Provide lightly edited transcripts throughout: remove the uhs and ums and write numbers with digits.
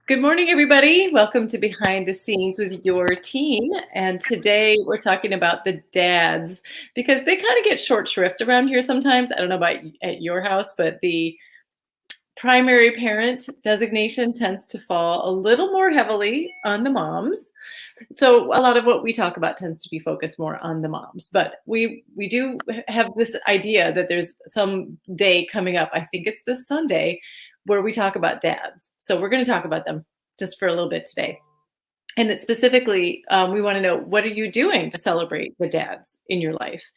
Good morning, everybody. Welcome to Behind the Scenes with Your Teen. And today we're talking about the dads because they kind of get short shrift around here sometimes. I don't know about at your house, but the primary parent designation tends to fall a little more heavily on the moms. So a lot of what we talk about tends to be focused more on the moms, but we do have this idea that there's some day coming up. I think it's this Sunday where we talk about dads. So we're going to talk about them just for a little bit today. And it specifically, we want to know, what are you doing to celebrate the dads in your life?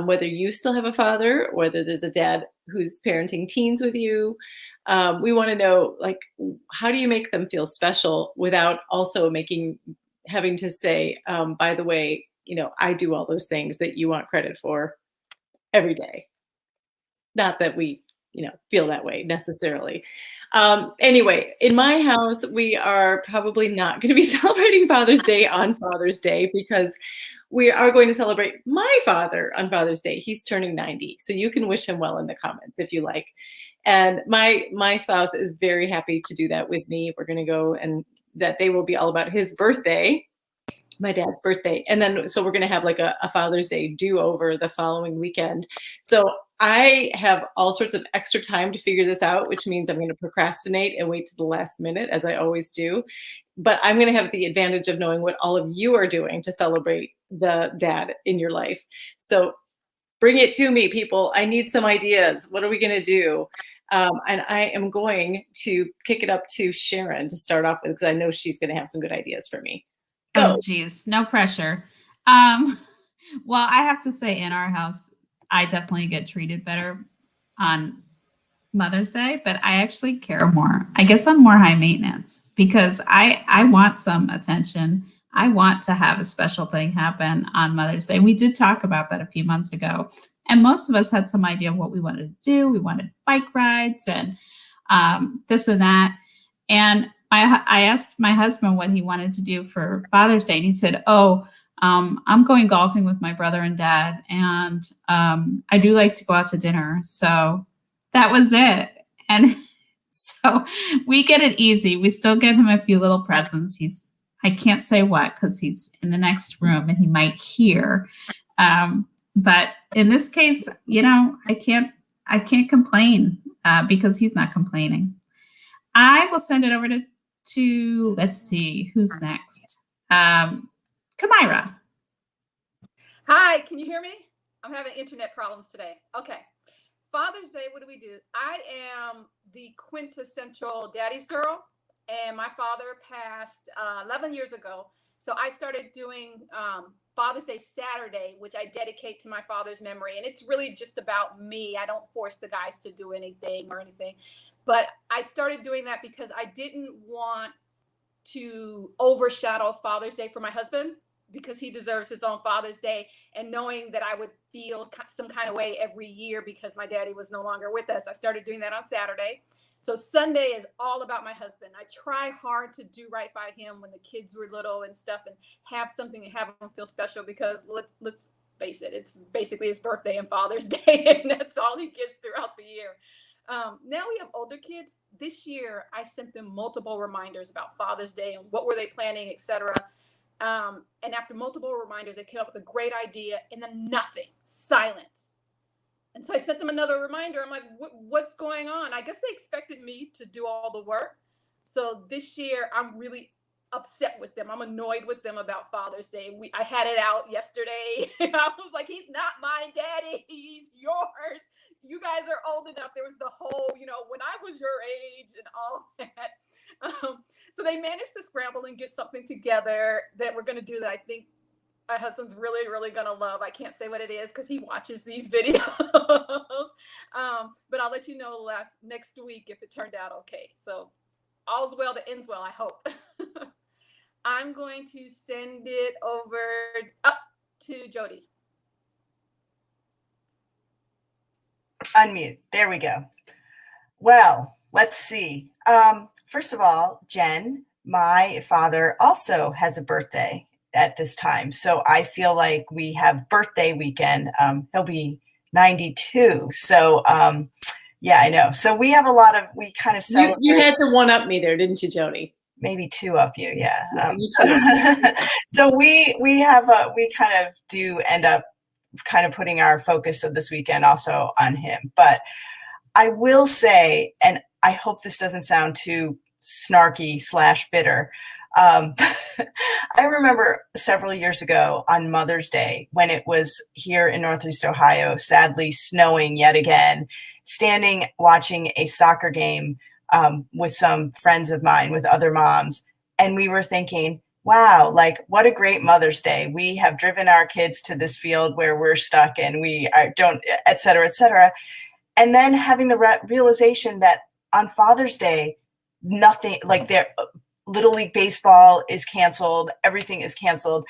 Whether you still have a father, or whether there's a dad who's parenting teens with you. We want to know, like, how do you make them feel special without also having to say, by the way, I do all those things that you want credit for every day. Not that we, feel that way necessarily. Anyway, in my house, we are probably not going to be celebrating Father's Day on Father's Day because we are going to celebrate my father on Father's Day. He's turning 90, so you can wish him well in the comments if you like. And my spouse is very happy to do that with me. We're going to go, and that day will be all about his birthday, my dad's birthday. And then, so we're going to have like a Father's Day do-over the following weekend. So I have all sorts of extra time to figure this out, which means I'm going to procrastinate and wait to the last minute, as I always do. But I'm going to have the advantage of knowing what all of you are doing to celebrate the dad in your life. So bring it to me, people. I need some ideas. What are we going to do? And I am going to kick it up to Sharon to start off with, because I know she's going to have some good ideas for me. Go. Oh, geez, no pressure. Well, I have to say, in our house, I definitely get treated better on Mother's Day, but I actually care more. I guess I'm more high maintenance because I want some attention. I want to have a special thing happen on Mother's Day. We did talk about that a few months ago, and most of us had some idea of what we wanted to do. We wanted bike rides and this and that, and I asked my husband what he wanted to do for Father's Day, and he said, "Oh, I'm going golfing with my brother and dad, and I do like to go out to dinner." So that was it. And so we get it easy. We still get him a few little presents. I can't say what because he's in the next room and he might hear. But in this case, I can't complain because he's not complaining. I will send it over to let's see who's next. Kamira. Hi, can you hear me? I'm having internet problems today. Okay. Father's Day, what do? I am the quintessential daddy's girl, and my father passed 11 years ago. So I started doing Father's Day Saturday, which I dedicate to my father's memory. And it's really just about me. I don't force the guys to do anything. But I started doing that because I didn't want to overshadow Father's Day for my husband, because he deserves his own Father's Day, and knowing that I would feel some kind of way every year because my daddy was no longer with us. I started doing that on Saturday. So Sunday is all about my husband. I try hard to do right by him when the kids were little and stuff, and have something to have him feel special, because let's face it, it's basically his birthday and Father's Day, and that's all he gets throughout the year. Now we have older kids. This year, I sent them multiple reminders about Father's Day and what were they planning, etc. And after multiple reminders, they came up with a great idea, and then nothing, silence. And so I sent them another reminder. I'm like, what's going on? I guess they expected me to do all the work. So this year, I'm really upset with them. I'm annoyed with them about Father's Day. I had it out yesterday. I was like, he's not my daddy. He's yours. You guys are old enough. There was the whole, when I was your age and all that. So they managed to scramble and get something together that we're going to do that I think my husband's really, really going to love. I can't say what it is because he watches these videos. But I'll let you know next week if it turned out okay. So all's well that ends well, I hope. I'm going to send it over up to Jody. Unmute. There we go. Well, let's see. First of all, Jen, my father also has a birthday at this time. So I feel like we have birthday weekend. He'll be 92. So yeah, I know. So we have we kind of celebrate. You had to one up me there, didn't you, Jody? maybe two of you. Yeah. Yeah, you too. So we kind of do end up kind of putting our focus of this weekend also on him. But I will say, and I hope this doesn't sound too snarky / bitter. I remember several years ago on Mother's Day when it was here in Northeast Ohio, sadly snowing yet again, standing watching a soccer game with some friends of mine, with other moms. And we were thinking, wow, like what a great Mother's Day. We have driven our kids to this field where we're stuck and don't, et cetera, et cetera. And then having the realization that on Father's Day, nothing like their Little League Baseball is canceled. Everything is canceled.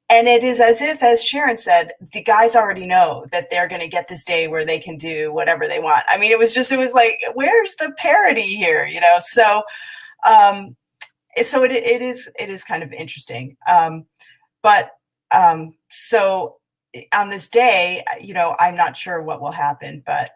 And it is as if, as Sharon said, the guys already know that they're going to get this day where they can do whatever they want. I mean, it was like, where's the parity here? You know? So, it is kind of interesting. So on this day, you know, I'm not sure what will happen, but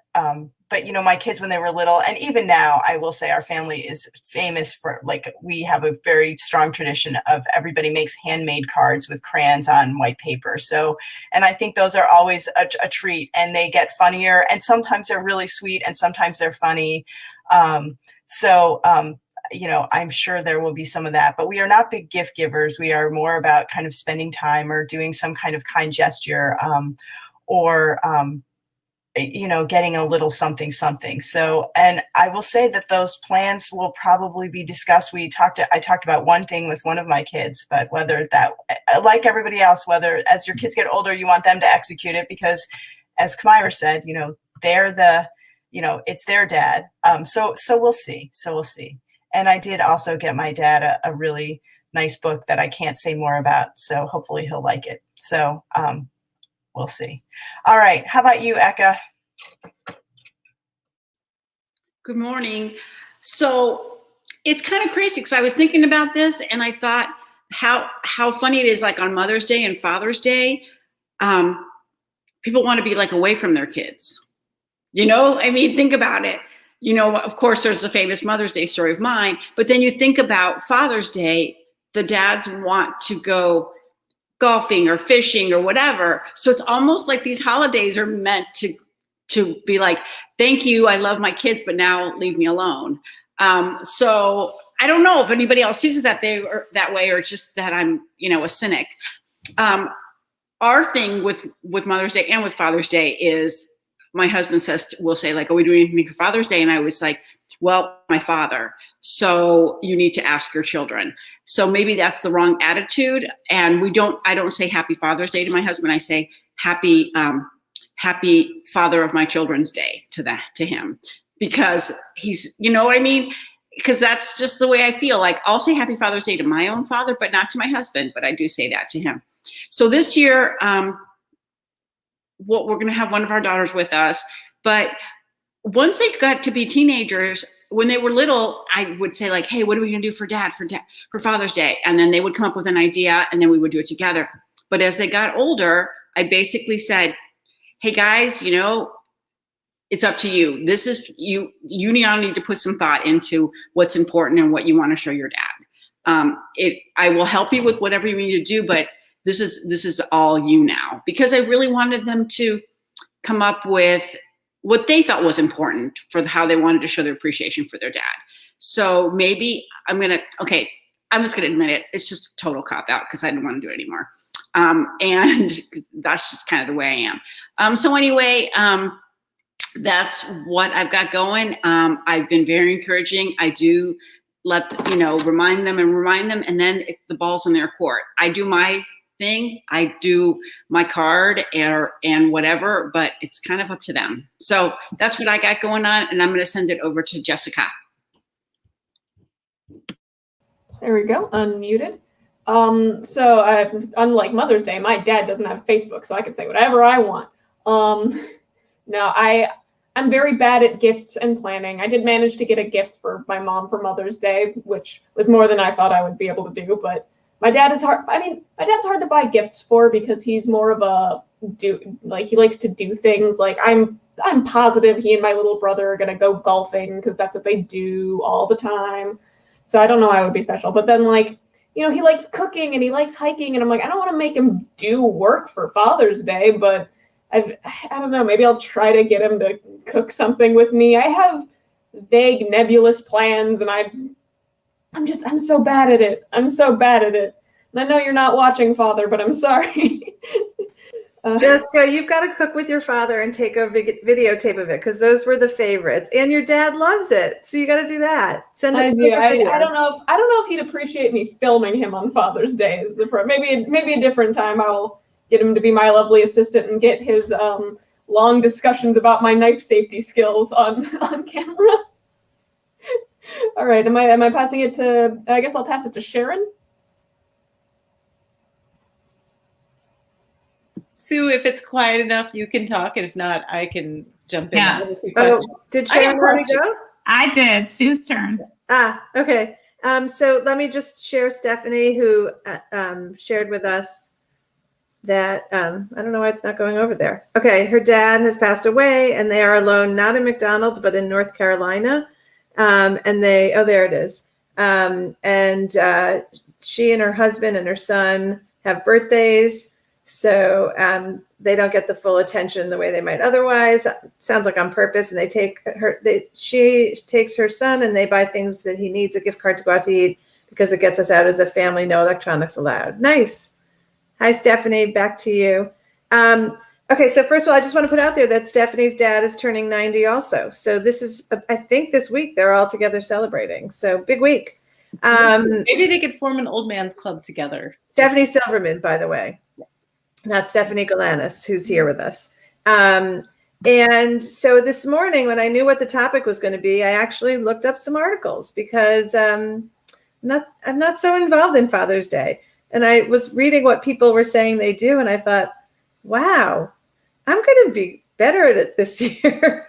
you know, my kids when they were little, and even now, I will say our family is famous for, like, we have a very strong tradition of everybody makes handmade cards with crayons on white paper. So, and I think those are always a treat, and they get funnier, and sometimes they're really sweet, and sometimes they're funny. You know, I'm sure there will be some of that, but we are not big gift givers. We are more about kind of spending time or doing some kind of kind gesture, you know, getting a little something. So, and I will say that those plans will probably be discussed. I talked about one thing with one of my kids, but whether that, like everybody else, whether as your kids get older, you want them to execute it because, as Kamira said, you know, it's their dad. So we'll see. And I did also get my dad a really nice book that I can't say more about. So hopefully he'll like it. So we'll see. All right. How about you, Eka? Good morning. So it's kind of crazy because I was thinking about this and I thought how funny it is, like on Mother's Day and Father's Day, people want to be like away from their kids. You know, I mean, think about it. You know, of course, there's a famous Mother's Day story of mine, but then you think about Father's Day, the dads want to go golfing or fishing or whatever. So it's almost like these holidays are meant to be like, thank you, I love my kids, but now leave me alone. So I don't know if anybody else sees it that way, or it's just that I'm, you know, a cynic. Our thing with Mother's Day and with Father's Day is, my husband will say like, are we doing anything for Father's Day? And I was like, well, my father. So you need to ask your children. So maybe that's the wrong attitude. And I don't say happy Father's Day to my husband. I say happy father of my children's day to him, because he's, you know what I mean? Because that's just the way I feel. Like, I'll say happy Father's Day to my own father, but not to my husband, but I do say that to him. So this year, we're going to have one of our daughters with us, but once they got to be teenagers, when they were little, I would say like, hey, what are we going to do for Father's Day? And then they would come up with an idea and then we would do it together. But as they got older, I basically said, hey guys, you know, it's up to you. This is you now need to put some thought into what's important and what you want to show your dad. I will help you with whatever you need to do, but this is all you now, because I really wanted them to come up with what they thought was important for how they wanted to show their appreciation for their dad. So maybe I'm just going to admit it. It's just a total cop out because I didn't want to do it anymore. And that's just kind of the way I am. So anyway, that's what I've got going. I've been very encouraging. I do remind them, and then the ball's in their court. I do my thing. I do my card and whatever, but it's kind of up to them. So that's what I got going on, and I'm going to send it over to Jessica. There we go, unmuted. So unlike Mother's Day, my dad doesn't have Facebook, so I can say whatever I want. No, I'm very bad at gifts and planning. I did manage to get a gift for my mom for Mother's Day, which was more than I thought I would be able to do, but my dad is hard. I mean, my dad's hard to buy gifts for because he's more of he likes to do things. Like I'm positive he and my little brother are going to go golfing because that's what they do all the time. So I don't know why it would be special. But then like, you know, he likes cooking and he likes hiking, and I'm like, I don't want to make him do work for Father's Day, but I don't know, maybe I'll try to get him to cook something with me. I have vague nebulous plans, and I'm so bad at it. I'm so bad at it. And I know you're not watching, Father, but I'm sorry. Jessica, you've got to cook with your father and take a videotape of it, because those were the favorites, and your dad loves it. So you got to do that. Send it. I don't know if he'd appreciate me filming him on Father's Day. Is maybe a different time I'll get him to be my lovely assistant and get his long discussions about my knife safety skills on camera. All right, am I passing it to? I guess I'll pass it to Sharon. Sue, if it's quiet enough, you can talk, and if not, I can jump in. Yeah. Did Sharon already go? I did. Sue's turn. Okay. So let me just share Stephanie, who shared with us that I don't know why it's not going over there. Okay, her dad has passed away, and they are alone, not in McDonald's, but in North Carolina. And there it is. And she and her husband and her son have birthdays. So they don't get the full attention the way they might otherwise. Sounds like on purpose. And she takes her son, and they buy things that he needs, a gift card to go out to eat, because it gets us out as a family. No electronics allowed. Nice. Hi, Stephanie. Back to you. Okay, so first of all, I just want to put out there that Stephanie's dad is turning 90 also. So this is, I think this week they're all together celebrating. So big week. Maybe they could form an old man's club together. Stephanie Silverman, by the way. Not Stephanie Galanis, who's here with us. And so this morning, when I knew what the topic was going to be, I actually looked up some articles, because I'm not so involved in Father's Day. And I was reading what people were saying they do, and I thought, wow, I'm going to be better at it this year.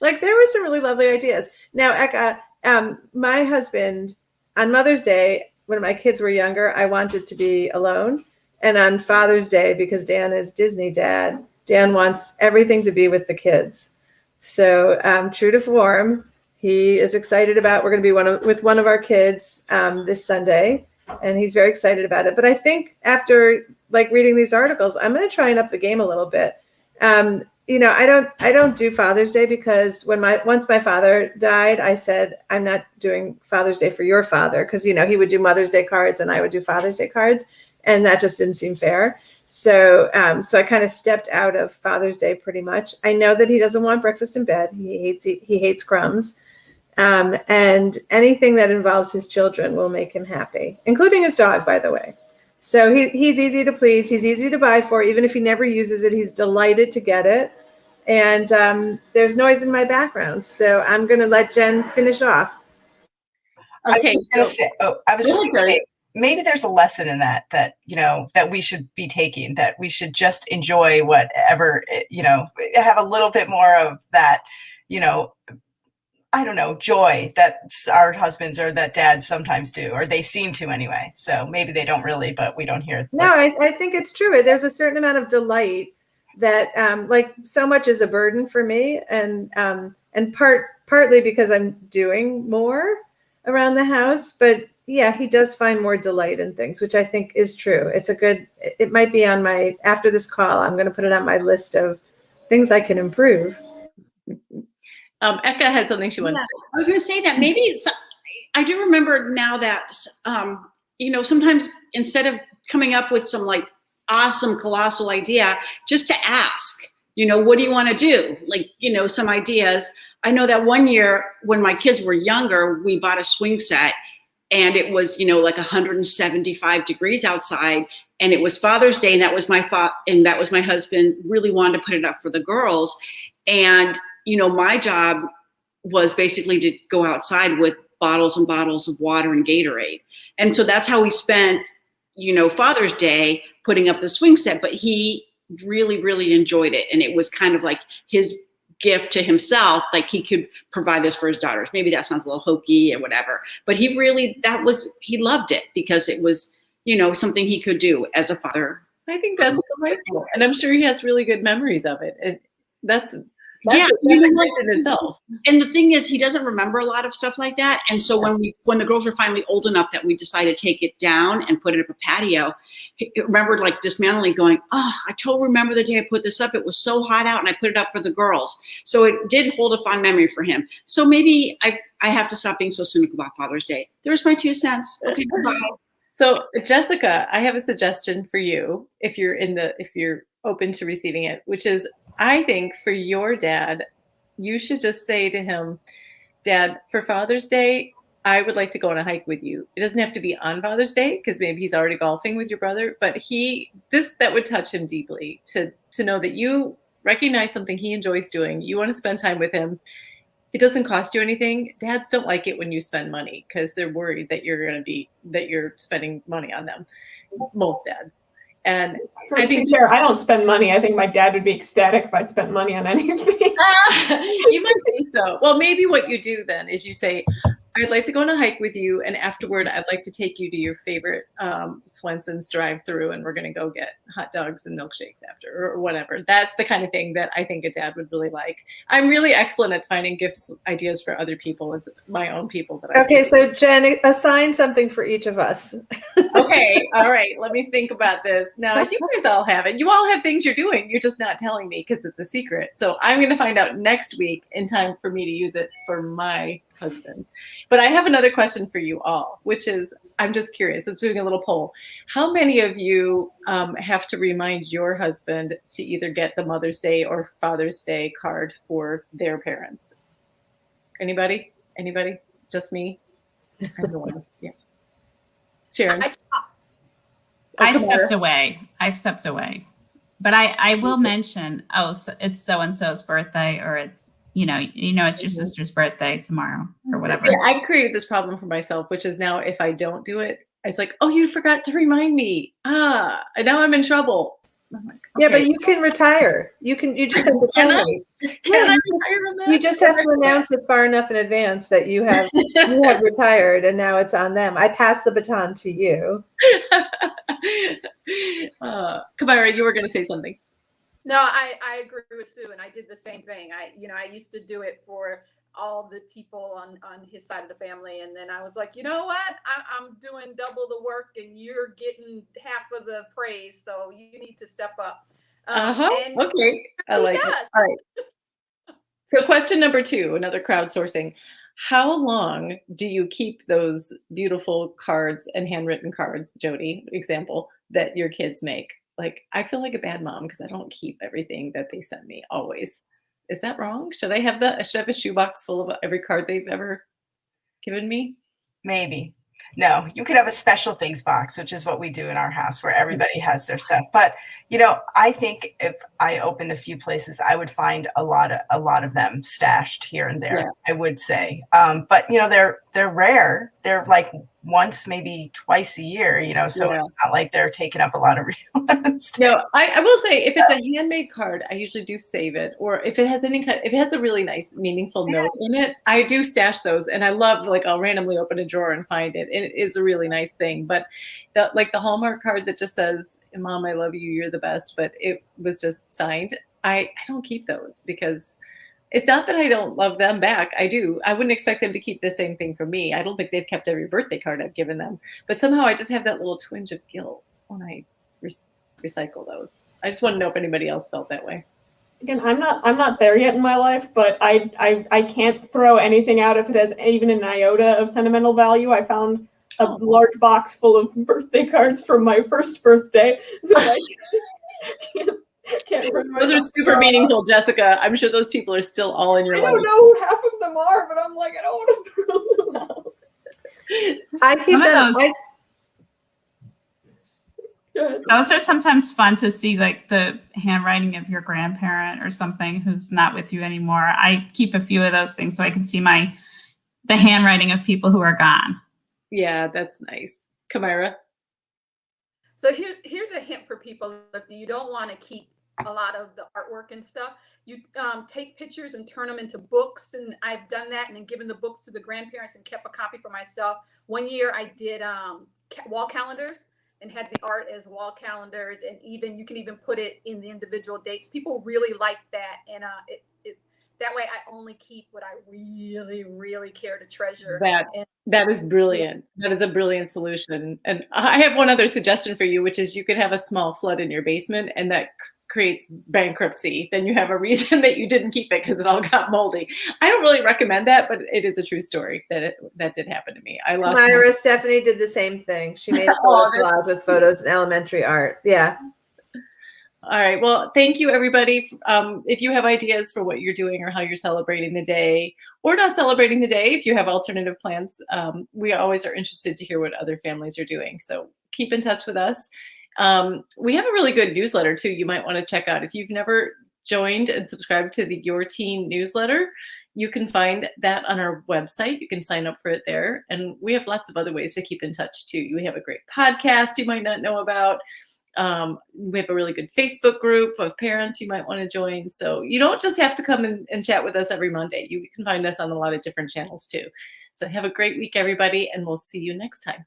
Like, there were some really lovely ideas. Now, Eka, my husband, on Mother's Day, when my kids were younger, I wanted to be alone. And on Father's Day, because Dan is Disney dad, Dan wants everything to be with the kids. So true to form, he is excited about, we're going to be with one of our kids this Sunday, and he's very excited about it. But I think after like reading these articles, I'm going to try and up the game a little bit. You know, I don't do Father's Day, because once my father died, I said, I'm not doing Father's Day for your father, because, you know, he would do Mother's Day cards and I would do Father's Day cards. And that just didn't seem fair. So I kind of stepped out of Father's Day pretty much. I know that he doesn't want breakfast in bed. He hates crumbs. And anything that involves his children will make him happy, including his dog, by the way. So he's easy to please. He's easy to buy for. Even if he never uses it, he's delighted to get it. And there's noise in my background. So I'm going to let Jen finish off. Okay. I was just going to say, maybe there's a lesson in that, you know, that we should be taking, that we should just enjoy whatever, you know, have a little bit more of that, you know, I don't know, joy that our husbands or that dads sometimes do, or they seem to anyway. So maybe they don't really, but we don't hear. No, I think it's true. There's a certain amount of delight that like so much is a burden for me. And partly because I'm doing more around the house, but yeah, he does find more delight in things, which I think is true. It might be on after this call, I'm going to put it on my list of things I can improve. Eka had something she wanted to say. I was going to say that maybe I do remember now that, you know, sometimes instead of coming up with some like awesome, colossal idea, just to ask, you know, what do you want to do? Like, you know, some ideas. I know that one year when my kids were younger, we bought a swing set. And it was, you know, like 175 degrees outside, and it was Father's Day, and that was my husband really wanted to put it up for the girls. And, you know, my job was basically to go outside with bottles and bottles of water and Gatorade. And so that's how we spent, you know, Father's Day putting up the swing set, but he really, really enjoyed it. And it was kind of like his gift to himself, like he could provide this for his daughters. Maybe that sounds a little hokey or whatever, but he loved it because it was, you know, something he could do as a father. I think that's delightful, and I'm sure he has really good memories of it. That's Yeah, That's you know a what? gift in itself. And the thing is, he doesn't remember a lot of stuff like that. And so when the girls were finally old enough that we decided to take it down and put it up a patio, he remembered like dismantling, going, "Oh, I totally remember the day I put this up. It was so hot out, and I put it up for the girls." So it did hold a fond memory for him. So maybe I have to stop being so cynical about Father's Day. There's my 2 cents. Okay, goodbye. So Jessica, I have a suggestion for you if you're open to receiving it, which is I think for your dad, you should just say to him, Dad, for Father's Day, I would like to go on a hike with you. It doesn't have to be on Father's Day because maybe he's already golfing with your brother, but that would touch him deeply to know that you recognize something he enjoys doing. You want to spend time with him. It doesn't cost you anything. Dads don't like it when you spend money because they're worried that you're spending money on them. Most dads. And I think I don't spend money. I think my dad would be ecstatic if I spent money on anything. You might think so. Well, maybe what you do then is you say, I'd like to go on a hike with you, and afterward, I'd like to take you to your favorite Swenson's drive-through, and we're going to go get hot dogs and milkshakes after, or whatever. That's the kind of thing that I think a dad would really like. I'm really excellent at finding gifts ideas for other people. It's my own people that I Okay, so Jen, assign something for each of us. Okay, all right. Let me think about this. Now, you guys all have it. You all have things you're doing. You're just not telling me because it's a secret. So I'm going to find out next week in time for me to use it for my husband. But I have another question for you all, which is, I'm just curious. I'm doing a little poll. How many of you have to remind your husband to either get the Mother's Day or Father's Day card for their parents? Anybody? Anybody? Just me? I'm the one. Yeah. Sharon? I stepped away. But I will mention, it's so-and-so's birthday, or it's, it's your sister's birthday tomorrow or whatever. See, I've created this problem for myself, which is now if I don't do it, it's like, oh, you forgot to remind me. And now I'm in trouble. I'm like, okay. Yeah, but you can retire. You just have to tell me. Can I retire from that? You just have to announce it far enough in advance that you have retired, and now it's on them. I pass the baton to you. Kamira, you were going to say something. No, I agree with Sue, and I did the same thing. I used to do it for all the people on his side of the family, and then I was like, you know what? I'm doing double the work, and you're getting half of the praise, so you need to step up. Okay, I like it. All right. So question number 2, another crowdsourcing. How long do you keep those beautiful cards and handwritten cards, Jody, example, that your kids make? Like, I feel like a bad mom because I don't keep everything that they send me always. Is that wrong? Should I have a shoebox full of every card they've ever given me? Maybe. No, you could have a special things box, which is what we do in our house where everybody has their stuff. But, I think if I opened a few places, I would find a lot of them stashed here and there, I would say. But, they're rare. They're like once, maybe twice a year, so it's not like they're taking up a lot of real estate. No, I will say if it's a handmade card, I usually do save it. Or if it has if it has a really nice, meaningful note in it, I do stash those. And I love, I'll randomly open a drawer and find it. And it is a really nice thing. But the Hallmark card that just says, Mom, I love you, you're the best, but it was just signed, I don't keep those because it's not that I don't love them back. I do. I wouldn't expect them to keep the same thing from me. I don't think they've kept every birthday card I've given them. But somehow I just have that little twinge of guilt when I recycle those. I just want to know if anybody else felt that way. Again, I'm not there yet in my life, but I can't throw anything out if it has even an iota of sentimental value. I found a large box full of birthday cards from my first birthday that I can't those are super meaningful, Jessica. I'm sure those people are still all in your life. I don't know who half of them are, but I'm like, I don't want to throw them out. I keep them. Those are sometimes fun to see, like the handwriting of your grandparent or something who's not with you anymore. I keep a few of those things so I can see the handwriting of people who are gone. Yeah, that's nice. Kamira? So here's a hint for people. If you don't want to keep a lot of the artwork and stuff, you take pictures and turn them into books. And I've done that and then given the books to the grandparents and kept a copy for myself. One year I did wall calendars and had the art as wall calendars. And you can even put it in the individual dates. People really like that. And That way I only keep what I really, really care to treasure. That is brilliant. That is a brilliant solution. And I have one other suggestion for you, which is you could have a small flood in your basement, and that creates bankruptcy. Then you have a reason that you didn't keep it because it all got moldy. I don't really recommend that, but it is a true story that did happen to me. I lost Myra Stephanie did the same thing. She made a collage with photos and elementary art. Yeah. All right. Well, thank you, everybody. If you have ideas for what you're doing or how you're celebrating the day or not celebrating the day, if you have alternative plans, we always are interested to hear what other families are doing. So keep in touch with us. We have a really good newsletter, too, you might want to check out. If you've never joined and subscribed to the Your Teen newsletter, you can find that on our website. You can sign up for it there. And we have lots of other ways to keep in touch, too. We have a great podcast you might not know about. We have a really good Facebook group of parents you might want to join. So you don't just have to come and chat with us every Monday. You can find us on a lot of different channels too. So have a great week, everybody, and we'll see you next time.